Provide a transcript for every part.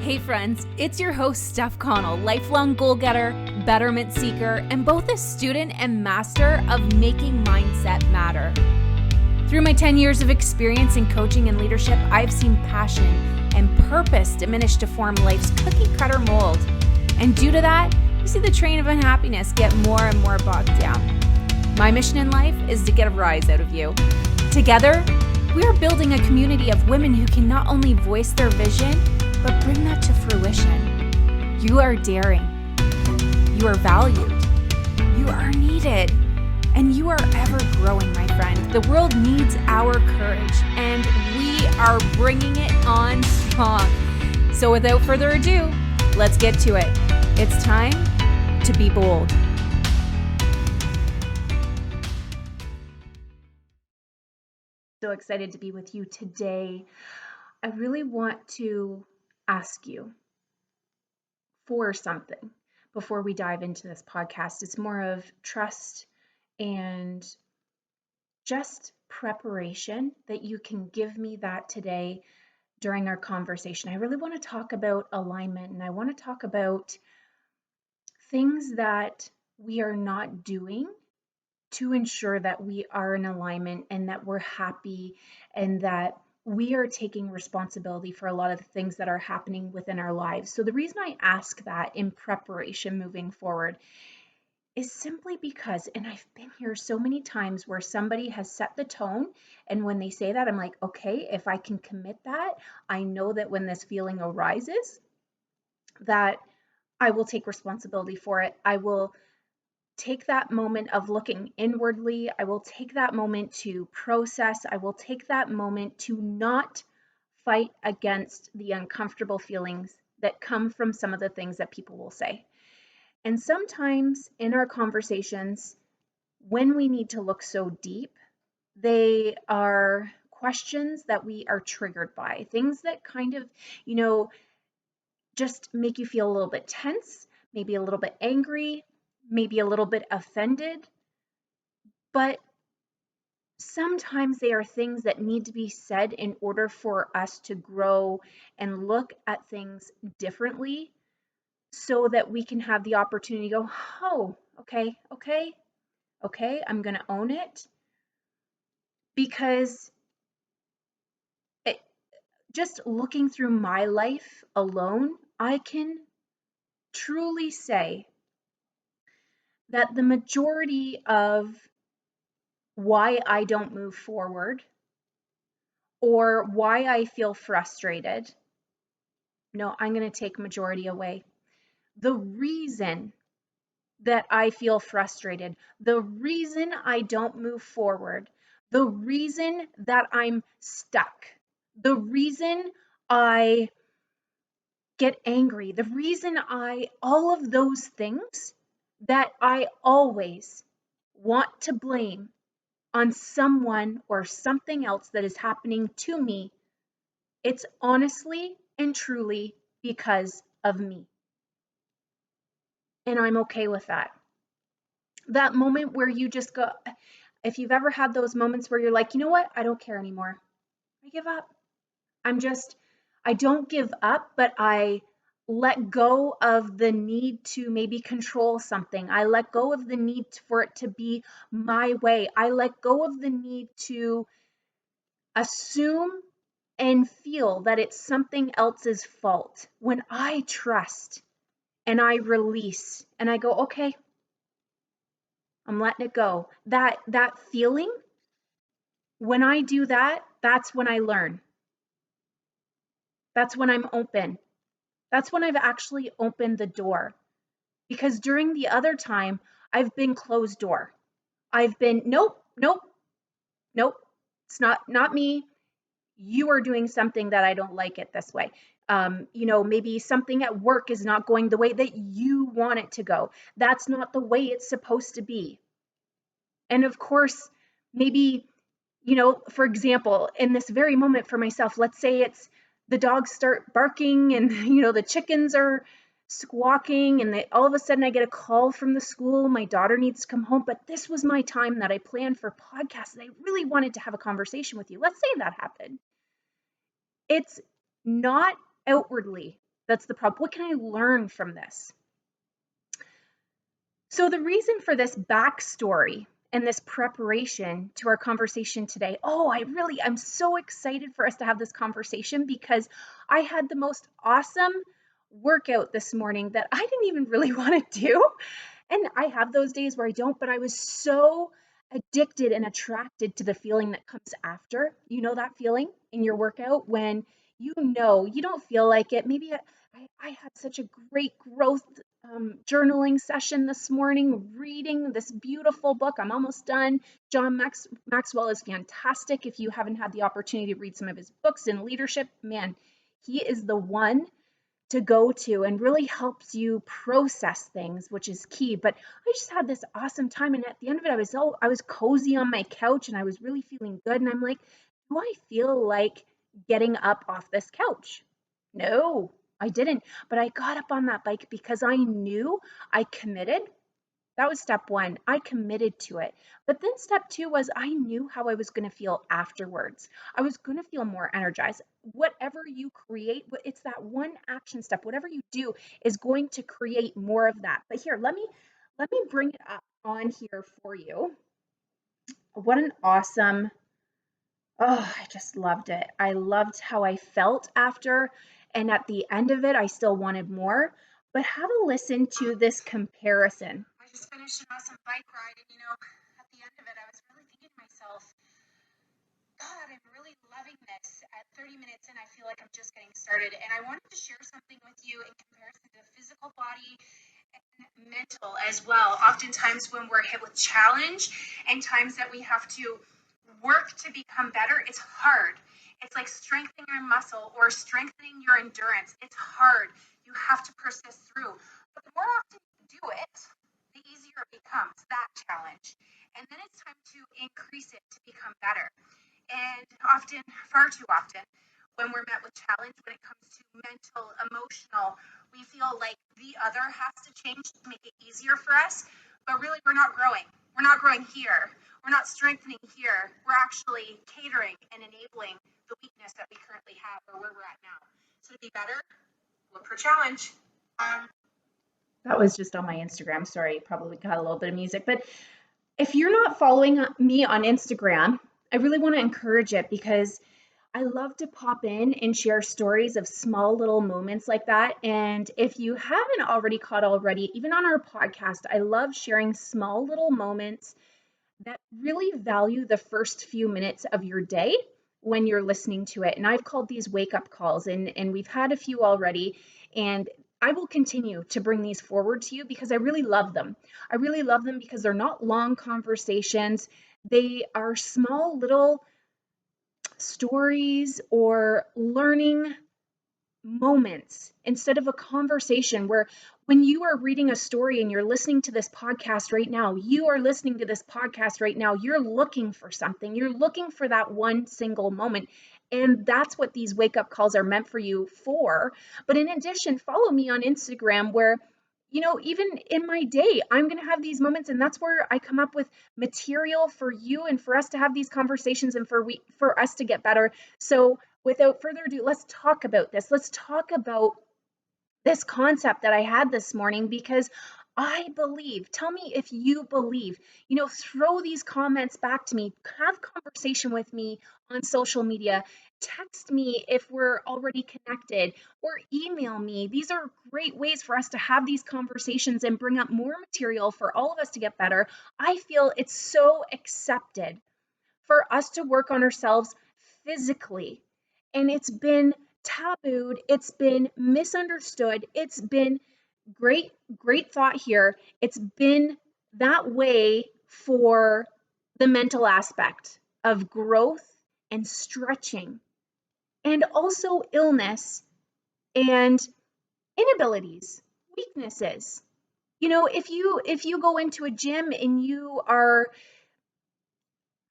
Hey friends, it's your host Steph Connell, lifelong goal-getter, betterment seeker, and both a student and master of making mindset matter. Through my 10 years of experience in coaching and leadership, I've seen passion and purpose diminish to form life's cookie-cutter mold. And due to that, you see the train of unhappiness get more and more bogged down. My mission in life is to get a rise out of you. Together, we are building a community of women who can not only voice their vision, but bring that to fruition. You are daring. You are valued. You are needed. And you are ever growing, my friend. The world needs our courage, and we are bringing it on strong. So without further ado, let's get to it. It's time to be bold. So excited to be with you today. I really want to ask you for something before we dive into this podcast. It's more of trust and just preparation that you can give me that today during our conversation. I really want to talk about alignment, and I want to talk about things that we are not doing to ensure that we are in alignment and that we're happy and that we are taking responsibility for a lot of the things that are happening within our lives. So the reason I ask that in preparation moving forward is simply because, and I've been here so many times where somebody has set the tone, and when they say that, I'm like, okay, if I can commit that, I know that when this feeling arises, that I will take responsibility for it. I will take that moment of looking inwardly. I will take that moment to process. I will take that moment to not fight against the uncomfortable feelings that come from some of the things that people will say. And sometimes in our conversations, when we need to look so deep, they are questions that we are triggered by, things that kind of, just make you feel a little bit tense, maybe a little bit angry, maybe a little bit offended, but sometimes they are things that need to be said in order for us to grow and look at things differently so that we can have the opportunity to go, oh, okay, I'm going to own it. Because just looking through my life alone, I can truly say that the majority of why I don't move forward or why I feel frustrated, no, I'm going to take majority away. The reason that I feel frustrated, the reason I don't move forward, the reason that I'm stuck, the reason I get angry, the reason all of those things that I always want to blame on someone or something else that is happening to me, it's honestly and truly because of me. And I'm okay with that. That moment where you just go, if you've ever had those moments where you're like, you know what? I don't care anymore. I give up. I don't give up, but I let go of the need to maybe control something. I let go of the need for it to be my way. I let go of the need to assume and feel that it's something else's fault when I trust and I release and I go, okay, I'm letting it go. That feeling, when I do that, that's when I learn. That's when I'm open. That's when I've actually opened the door. Because during the other time, I've been closed door. I've been, nope, it's not me. You are doing something that I don't like it this way. Maybe something at work is not going the way that you want it to go. That's not the way it's supposed to be. And of course, maybe, for example, in this very moment for myself, let's say it's the dogs start barking and, the chickens are squawking and all of a sudden I get a call from the school. My daughter needs to come home, but this was my time that I planned for podcasts and I really wanted to have a conversation with you. Let's say that happened. It's not outwardly That's the problem. What can I learn from this? So the reason for this backstory and this preparation to our conversation today, I'm so excited for us to have this conversation because I had the most awesome workout this morning that I didn't even really want to do. And I have those days where I don't, but I was so addicted and attracted to the feeling that comes after. You know that feeling in your workout when you don't feel like it. Maybe I had such a great growth journaling session this morning, reading this beautiful book. I'm almost done. Maxwell is fantastic. If you haven't had the opportunity to read some of his books in leadership, man, he is the one to go to and really helps you process things, which is key. But I just had this awesome time, and at the end of it, I was cozy on my couch and I was really feeling good. And I'm like, do I feel like getting up off this couch? No, I didn't. But I got up on that bike because I knew I committed. That was step one. I committed to it. But then step two was I knew how I was going to feel afterwards. I was going to feel more energized. Whatever you create, it's that one action step. Whatever you do is going to create more of that. But here, let me bring it up on here for you. What an awesome. Oh, I just loved it. I loved how I felt after, and at the end of it, I still wanted more. But have a listen to this comparison. I just finished an awesome bike ride, and at the end of it, I was really thinking to myself, God, I'm really loving this. At 30 minutes in, I feel like I'm just getting started. And I wanted to share something with you in comparison to the physical body and mental as well. Oftentimes, when we're hit with challenge and times that we have to work to become better, it's hard. It's like strengthening your muscle or strengthening your endurance. It's hard. You have to persist through. But the more often you do it, the easier it becomes, that challenge. And then it's time to increase it to become better. And often, far too often, when we're met with challenge, when it comes to mental, emotional, we feel like the other has to change to make it easier for us. But really, we're not growing. We're not growing here. We're not strengthening here. We're actually catering and enabling the weakness that we currently have or where we're at now. So to be better, look for challenge. That was just on my Instagram. Sorry, probably got a little bit of music. But if you're not following me on Instagram, I really want to encourage it because I love to pop in and share stories of small little moments like that. And if you haven't already caught already, even on our podcast, I love sharing small little moments that really value the first few minutes of your day when you're listening to it. And I've called these wake up calls, and we've had a few already. And I will continue to bring these forward to you because I really love them. I really love them because they're not long conversations. They are small little stories or learning moments instead of a conversation where when you are reading a story and you're listening to this podcast right now, you're looking for something. You're looking for that one single moment. And that's what these wake up calls are meant for you for. But in addition, follow me on Instagram where even in my day, I'm going to have these moments, and that's where I come up with material for you and for us to have these conversations and for us to get better. So without further ado, let's talk about this. Let's talk about this concept that I had this morning because I believe, tell me if you believe, throw these comments back to me, have conversation with me on social media, text me if we're already connected, or email me. These are great ways for us to have these conversations and bring up more material for all of us to get better. I feel it's so accepted for us to work on ourselves physically. And it's been tabooed, it's been misunderstood, it's been great thought here. It's been that way for the mental aspect of growth and stretching and also illness and inabilities, weaknesses. If you go into a gym and you are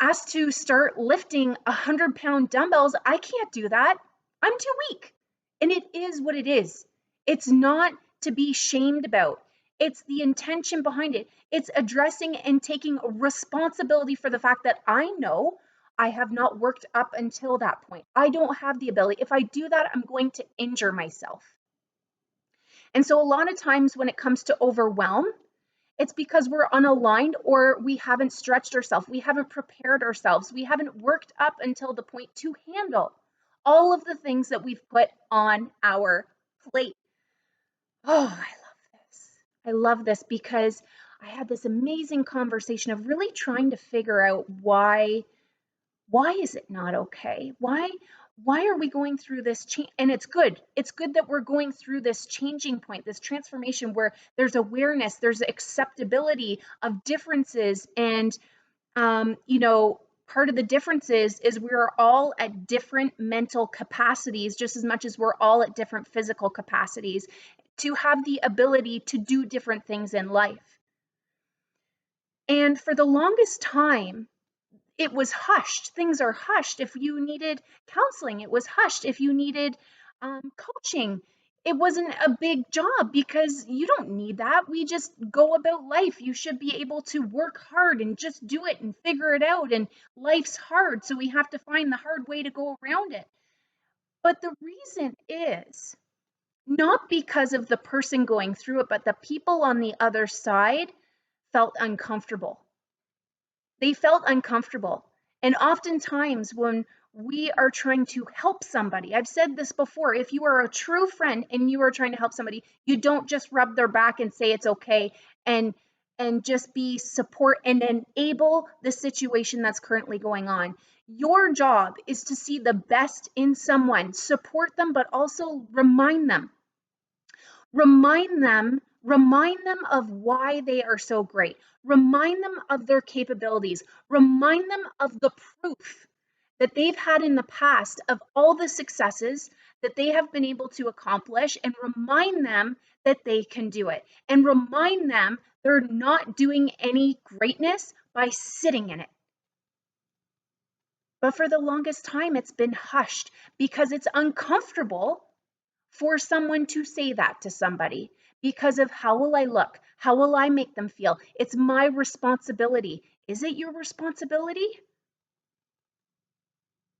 asked to start lifting 100-pound dumbbells, I can't do that. I'm too weak. And it is what it is. It's not to be shamed about. It's the intention behind it. It's addressing and taking responsibility for the fact that I know I have not worked up until that point. I don't have the ability. If I do that, I'm going to injure myself. And so a lot of times when it comes to overwhelm, it's because we're unaligned or we haven't stretched ourselves, we haven't prepared ourselves, we haven't worked up until the point to handle all of the things that we've put on our plate. Oh, I love this. I love this because I had this amazing conversation of really trying to figure out why is it not okay? Why are we going through this change? And it's good. It's good that we're going through this changing point, this transformation where there's awareness, there's acceptability of differences. And, part of the differences is we're all at different mental capacities, just as much as we're all at different physical capacities to have the ability to do different things in life. And for the longest time, it was hushed. Things are hushed. If you needed counseling, it was hushed. If you needed coaching, it wasn't a big job because you don't need that. We just go about life. You should be able to work hard and just do it and figure it out. And life's hard, so we have to find the hard way to go around it. But the reason is not because of the person going through it, but the people on the other side felt uncomfortable. They felt uncomfortable. And oftentimes, when we are trying to help somebody, I've said this before, if you are a true friend and you are trying to help somebody, you don't just rub their back and say it's okay and just be support and enable the situation that's currently going on. Your job is to see the best in someone, support them, but also remind them of why they are so great. Remind them of their capabilities. Remind them of the proof that they've had in the past of all the successes that they have been able to accomplish, and remind them that they can do it. And remind them they're not doing any greatness by sitting in it. But for the longest time, it's been hushed because it's uncomfortable for someone to say that to somebody because of how will I look? How will I make them feel? It's my responsibility. Is it your responsibility?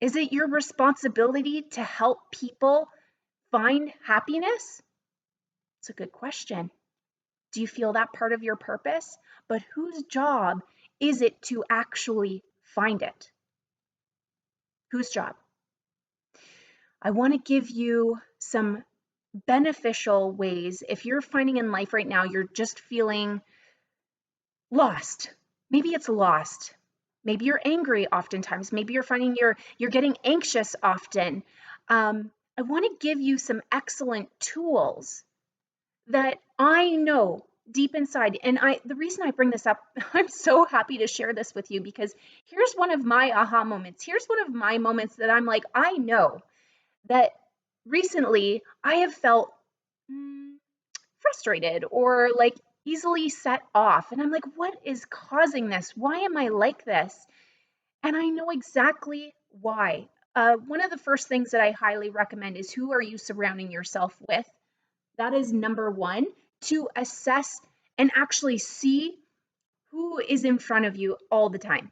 Is it your responsibility to help people find happiness? It's a good question. Do you feel that part of your purpose? But whose job is it to actually find it? Whose job? I want to give you some beneficial ways. If you're finding in life right now, you're just feeling lost. Maybe it's lost. Maybe you're angry oftentimes. Maybe you're finding you're getting anxious often. I want to give you some excellent tools that I know deep inside. And the reason I bring this up, I'm so happy to share this with you because here's one of my aha moments. Here's one of my moments that I'm like, I know that recently I have felt frustrated or like easily set off. And I'm like, what is causing this? Why am I like this? And I know exactly why. One of the first things that I highly recommend is who are you surrounding yourself with? That is number one, to assess and actually see who is in front of you all the time.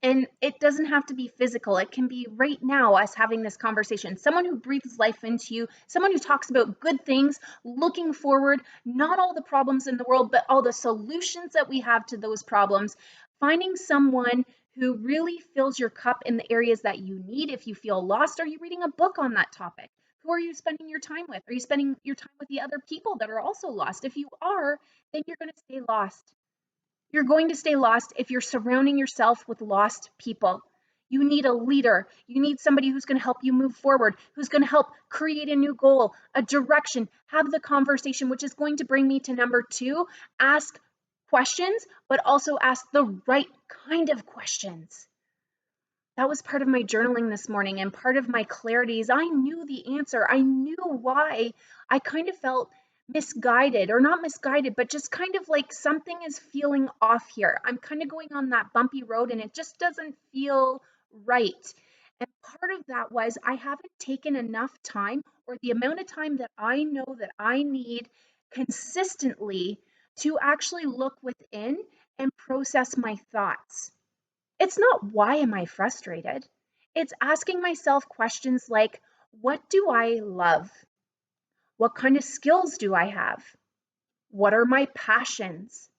And it doesn't have to be physical. It can be right now, us having this conversation. Someone who breathes life into you, someone who talks about good things, looking forward, not all the problems in the world, but all the solutions that we have to those problems. Finding someone who really fills your cup in the areas that you need. If you feel lost, are you reading a book on that topic? Who are you spending your time with? Are you spending your time with the other people that are also lost? If you are, then you're going to stay lost. You're going to stay lost if you're surrounding yourself with lost people. You need a leader. You need somebody who's going to help you move forward, who's going to help create a new goal, a direction, have the conversation, which is going to bring me to number two. Ask questions, but also ask the right kind of questions. That was part of my journaling this morning, and part of my clarity is I knew the answer. I knew why I kind of felt misguided, or not misguided, but just kind of like something is feeling off here. I'm kind of going on that bumpy road and it just doesn't feel right. And part of that was I haven't taken enough time, or the amount of time that I know that I need consistently, to actually look within and process my thoughts. It's not why am I frustrated? It's asking myself questions like, what do I love? What kind of skills do I have? What are my passions?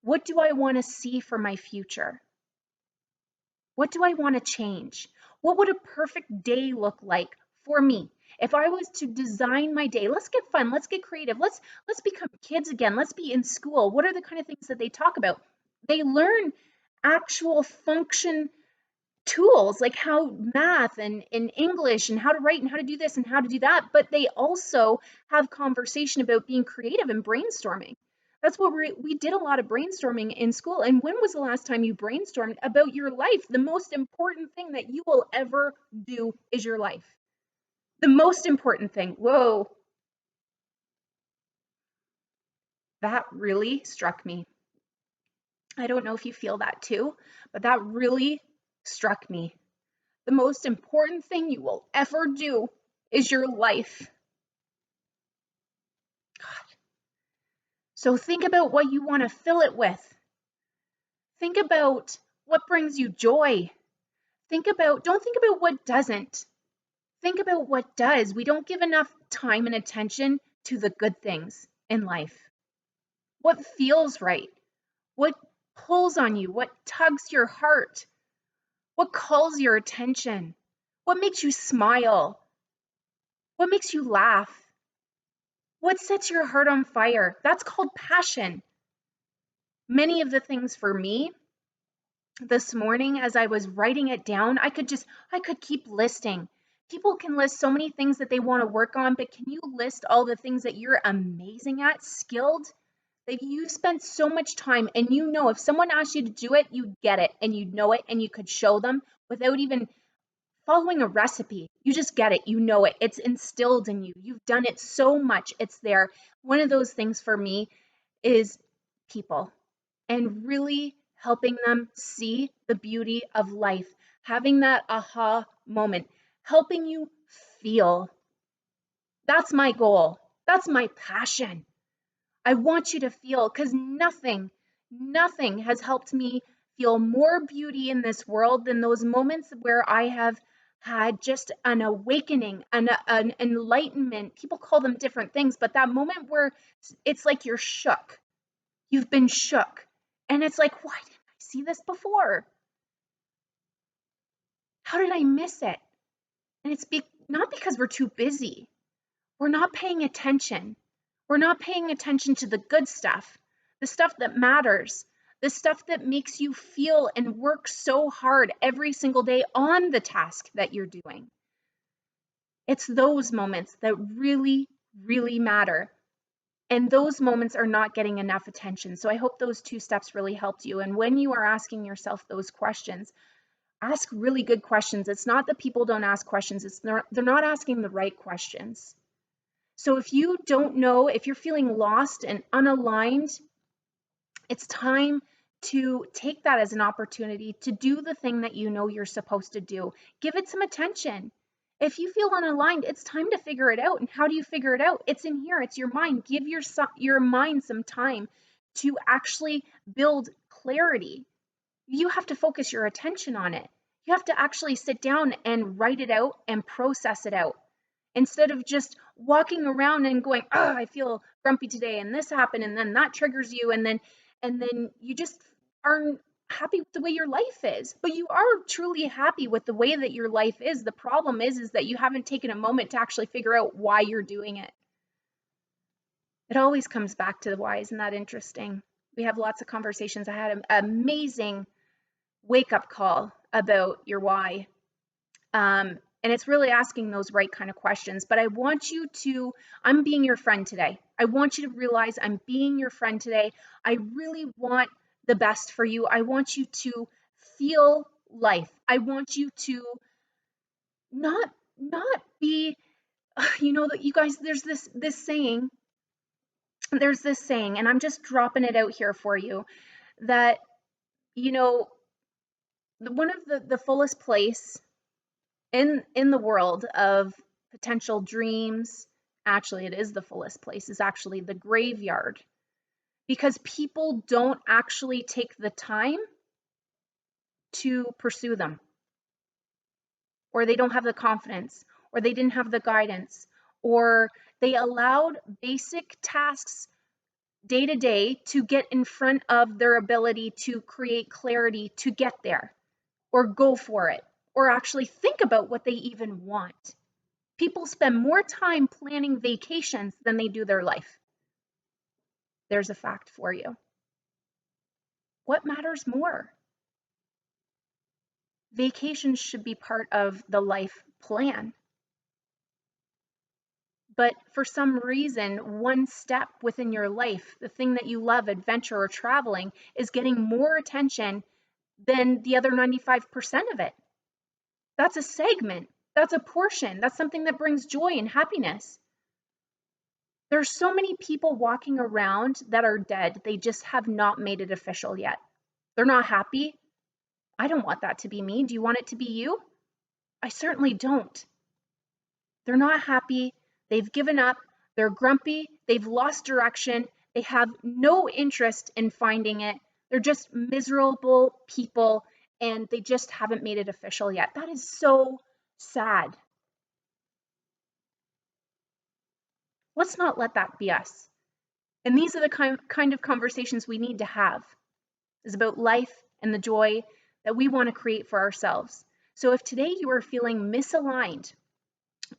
What do I want to see for my future? What do I want to change? What would a perfect day look like for me? If I was to design my day, let's get fun, let's get creative, let's become kids again, let's be in school. What are the kind of things that they talk about? They learn actual function tools like how math and English and how to write and how to do this and how to do that, but they also have conversation about being creative and brainstorming. That's what we did a lot of brainstorming in school. And when was the last time you brainstormed about your life? The most important thing that you will ever do is your life. The most important thing. Whoa, that really struck me. I don't know if you feel that too, but that really struck me. The most important thing you will ever do is your life. God. So think about what you want to fill it with. Think about what brings you joy. Don't think about what doesn't. Think about what does. We don't give enough time and attention to the good things in life. What feels right? What pulls on you? What tugs your heart? What calls your attention? What makes you smile? What makes you laugh? What sets your heart on fire? That's called passion. Many of the things for me this morning as I was writing it down, I could keep listing. People can list so many things that they want to work on, but can you list all the things that you're amazing at, skilled, that you spent so much time and you know if someone asked you to do it, you get it and you know it and you could show them without even following a recipe. You just get it, you know it. It's instilled in you. You've done it so much. It's there. One of those things for me is people and really helping them see the beauty of life, having that aha moment, helping you feel. That's my goal. That's my passion. I want you to feel because nothing has helped me feel more beauty in this world than those moments where I have had just an awakening, an enlightenment. People call them different things, but that moment where it's like you're shook. You've been shook. And it's like, why didn't I see this before? How did I miss it? And it's not because we're too busy. We're not paying attention. We're not paying attention to the good stuff, the stuff that matters, the stuff that makes you feel and work so hard every single day on the task that you're doing. It's those moments that really, really matter. And those moments are not getting enough attention. So I hope those 2 steps really helped you. And when you are asking yourself those questions, ask really good questions. It's not that people don't ask questions, they're not asking the right questions. So if you don't know, if you're feeling lost and unaligned, it's time to take that as an opportunity to do the thing that you know you're supposed to do. Give it some attention. If you feel unaligned, it's time to figure it out. And how do you figure it out? It's in here, it's your mind. Give your mind some time to actually build clarity. You have to focus your attention on it. You have to actually sit down and write it out and process it out instead of just walking around and going, oh, I feel grumpy today and this happened and then that triggers you and then you just aren't happy with the way your life is. But you are truly happy with the way that your life is. The problem is that you haven't taken a moment to actually figure out why you're doing it. It always comes back to the why. Isn't that interesting? We have lots of conversations. I had an amazing wake-up call about your why. And it's really asking those right kind of questions. But I want you to, I'm being your friend today. I want you to realize I'm being your friend today. I really want the best for you. I want you to feel life. I want you to not be, that you guys, there's this saying, and I'm just dropping it out here for you, that, one of the fullest place in the world of potential dreams, actually it is the fullest place, is actually the graveyard, because people don't actually take the time to pursue them, or they don't have the confidence, or they didn't have the guidance, or They allowed basic tasks day to day to get in front of their ability to create clarity to get there or go for it or actually think about what they even want. People spend more time planning vacations than they do their life. There's a fact for you. What matters more? Vacations should be part of the life plan. But for some reason, one step within your life, the thing that you love, adventure or traveling, is getting more attention than the other 95% of it. That's a segment. That's a portion. That's something that brings joy and happiness. There's so many people walking around that are dead. They just have not made it official yet. They're not happy. I don't want that to be me. Do you want it to be you? I certainly don't. They're not happy. They've given up. They're grumpy. They've lost direction. They have no interest in finding it. They're just miserable people, and they just haven't made it official yet. That is so sad. Let's not let that be us. And these are the kind of conversations we need to have. It's about life and the joy that we want to create for ourselves. So if today you are feeling misaligned,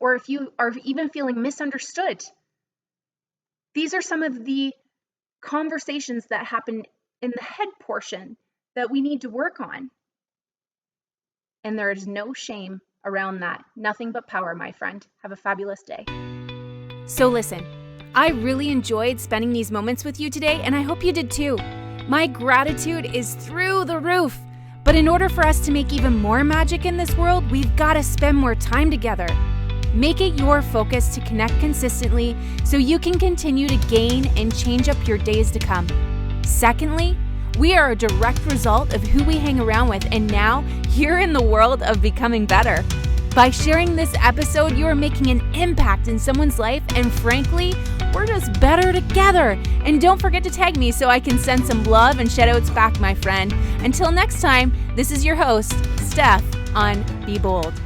or if you are even feeling misunderstood, these are some of the conversations that happen in the head portion that we need to work on. And there is no shame around that. Nothing but power, my friend. Have a fabulous day. So listen, I really enjoyed spending these moments with you today, and I hope you did too. My gratitude is through the roof. But in order for us to make even more magic in this world, we've got to spend more time together. Make it your focus to connect consistently so you can continue to gain and change up your days to come. Secondly, we are a direct result of who we hang around with, and now you're in the world of becoming better. By sharing this episode, you are making an impact in someone's life, and frankly, we're just better together. And don't forget to tag me so I can send some love and shout-outs back, my friend. Until next time, this is your host, Steph, on Be Bold.